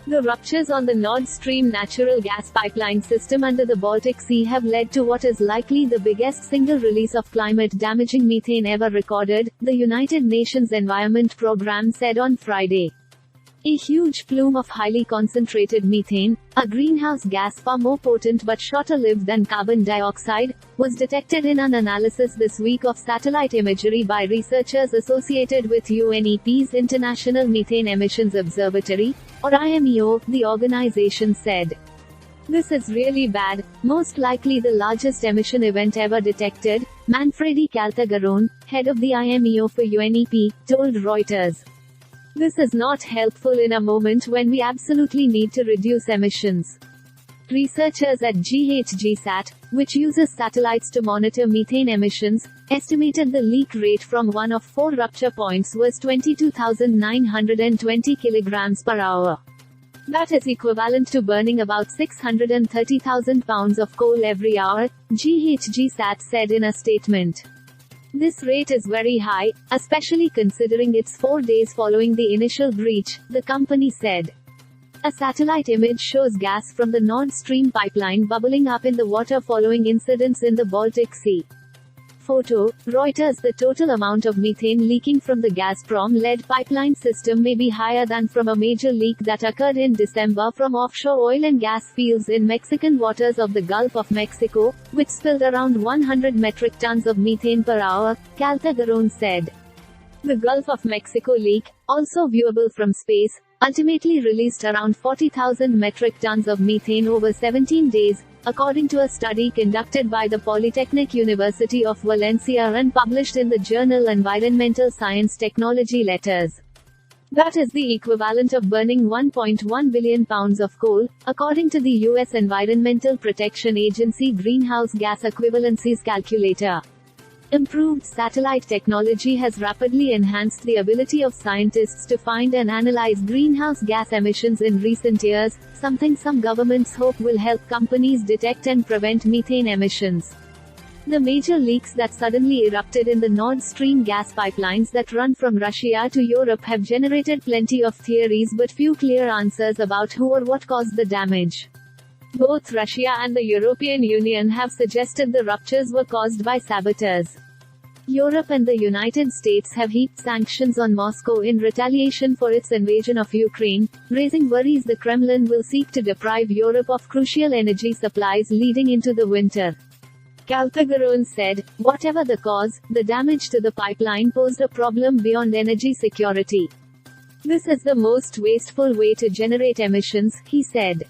The ruptures on the Nord Stream natural gas pipeline system under the Baltic Sea have led to what is likely the biggest single release of climate-damaging methane ever recorded, the United Nations Environment Programme said on Friday. A huge plume of highly concentrated methane, a greenhouse gas far more potent but shorter-lived than carbon dioxide, was detected in an analysis this week of satellite imagery by researchers associated with UNEP's International Methane Emissions Observatory, or IMEO, the organization said. This is really bad, most likely the largest emission event ever detected, Manfredi Caltagirone, head of the IMEO for UNEP, told Reuters. This is not helpful in a moment when we absolutely need to reduce emissions. Researchers at GHGSat, which uses satellites to monitor methane emissions, estimated the leak rate from one of 4 rupture points was 22,920 kilograms per hour. That is equivalent to burning about 630,000 pounds of coal every hour, GHGSat said in a statement. This rate is very high, especially considering it's 4 days following the initial breach, the company said. A satellite image shows gas from the Nord Stream pipeline bubbling up in the water following incidents in the Baltic Sea. Photo, Reuters. The total amount of methane leaking from the Gazprom-led pipeline system may be higher than from a major leak that occurred in December from offshore oil and gas fields in Mexican waters of the Gulf of Mexico, which spilled around 100 metric tons of methane per hour, Caltagirone said. The Gulf of Mexico leak, also viewable from space, ultimately released around 40,000 metric tons of methane over 17 days, according to a study conducted by the Polytechnic University of Valencia and published in the journal Environmental Science Technology Letters. That is the equivalent of burning 1.1 billion pounds of coal, according to the U.S. Environmental Protection Agency Greenhouse Gas Equivalencies Calculator. Improved satellite technology has rapidly enhanced the ability of scientists to find and analyze greenhouse gas emissions in recent years, something some governments hope will help companies detect and prevent methane emissions. The major leaks that suddenly erupted in the Nord Stream gas pipelines that run from Russia to Europe have generated plenty of theories but few clear answers about who or what caused the damage. Both Russia and the European Union have suggested the ruptures were caused by saboteurs. Europe and the United States have heaped sanctions on Moscow in retaliation for its invasion of Ukraine, raising worries the Kremlin will seek to deprive Europe of crucial energy supplies leading into the winter. Caltagirone said, whatever the cause, the damage to the pipeline posed a problem beyond energy security. This is the most wasteful way to generate emissions, he said.